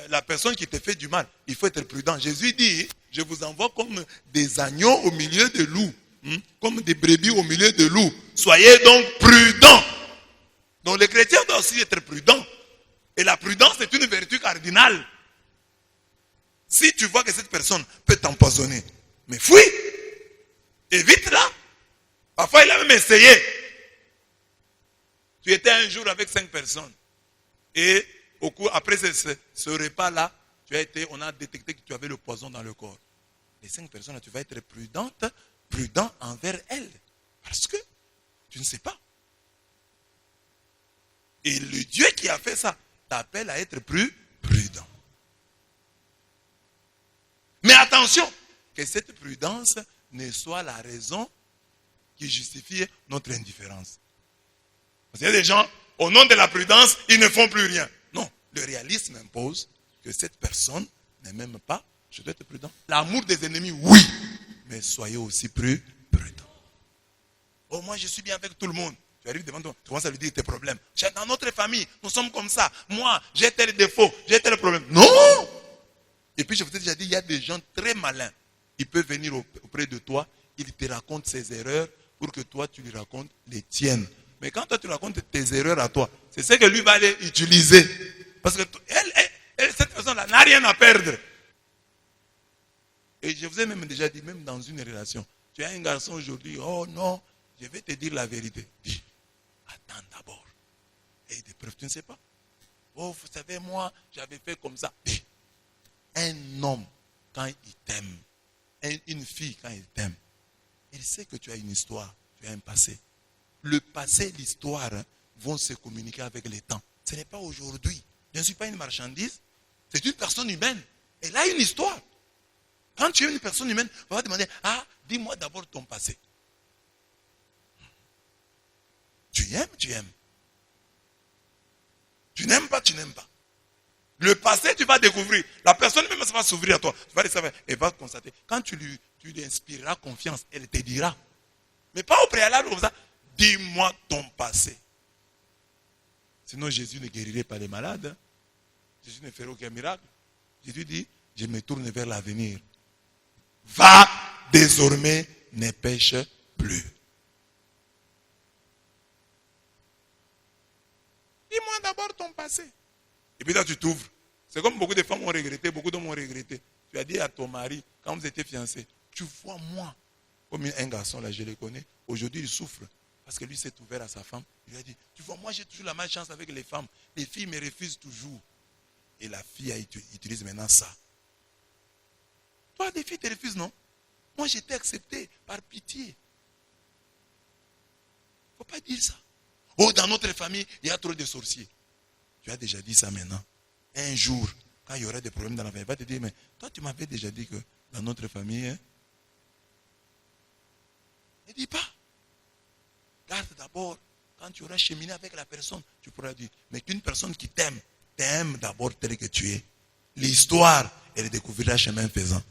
la personne qui te fait du mal, il faut être prudent. Jésus dit, je vous envoie comme des agneaux au milieu de loups, comme des brebis au milieu de loups. Soyez donc prudents. Donc les chrétiens doivent aussi être prudents. Et la prudence est une vertu cardinale. Si tu vois que cette personne peut t'empoisonner, mais fuis. Évite-la. Parfois, il a même essayé. Tu étais un jour avec 5 personnes. Et après ce repas-là, on a détecté que tu avais le poison dans le corps. Les 5 personnes-là, tu vas être prudent envers elles. Parce que tu ne sais pas. Et le Dieu qui a fait ça t'appelle à être plus prudent. Mais attention, que cette prudence ne soit la raison qui justifie notre indifférence. Parce qu'il y a des gens, au nom de la prudence, ils ne font plus rien. Non, le réalisme impose que cette personne ne m'aime pas, je dois être prudent. L'amour des ennemis, oui, mais soyez aussi plus prudent. Oh, moi je suis bien avec tout le monde. Tu arrives devant toi, tu commences à lui dire tes problèmes. Dans notre famille, nous sommes comme ça. Moi, j'ai tel défaut, j'ai tel problème. Non! Et puis je vous ai déjà dit, il y a des gens très malins. Il peut venir auprès de toi, il te raconte ses erreurs pour que toi tu lui racontes les tiennes. Mais quand toi tu racontes tes erreurs à toi, c'est ce que lui va aller utiliser. Parce que cette personne-là n'a rien à perdre. Et je vous ai même déjà dit, même dans une relation, tu as un garçon aujourd'hui, oh non, je vais te dire la vérité. Dis, attends d'abord. Et des preuves, tu ne sais pas. Oh, vous savez, moi, j'avais fait comme ça. Dis, un homme, quand il t'aime, une fille, quand elle t'aime, elle sait que tu as une histoire, tu as un passé. Le passé et l'histoire vont se communiquer avec le temps. Ce n'est pas aujourd'hui. Je ne suis pas une marchandise. C'est une personne humaine. Elle a une histoire. Quand tu es une personne humaine, on va te demander, dis-moi d'abord ton passé. Tu aimes, tu aimes. Tu n'aimes pas, tu n'aimes pas. Le passé, tu vas découvrir. La personne même va s'ouvrir à toi. Tu vas le savoir. Elle va constater. Quand tu lui inspireras confiance, elle te dira. Mais pas au préalable comme ça. Dis-moi ton passé. Sinon, Jésus ne guérirait pas les malades. Jésus ne ferait aucun miracle. Jésus dit, je me tourne vers l'avenir. Va désormais, ne pêche plus. Dis-moi d'abord ton passé. Et puis là, tu t'ouvres. C'est comme beaucoup de femmes ont regretté, beaucoup d'hommes ont regretté. Tu as dit à ton mari, quand vous étiez fiancés, tu vois moi, comme un garçon, là, je le connais, aujourd'hui il souffre. Parce que lui s'est ouvert à sa femme. Il lui a dit, tu vois, moi j'ai toujours la malchance avec les femmes. Les filles me refusent toujours. Et la fille utilise maintenant ça. Toi, les filles te refusent, non? Moi, j'étais accepté par pitié. Il ne faut pas dire ça. Oh, dans notre famille, il y a trop de sorciers. Tu as déjà dit ça maintenant. Un jour, quand il y aura des problèmes dans la famille, il va te dire, mais toi, tu m'avais déjà dit que dans notre famille, hein? Ne dis pas. Garde d'abord. Quand tu auras cheminé avec la personne, tu pourras dire, mais qu'une personne qui t'aime d'abord tel que tu es. L'histoire, elle découvrira chemin faisant.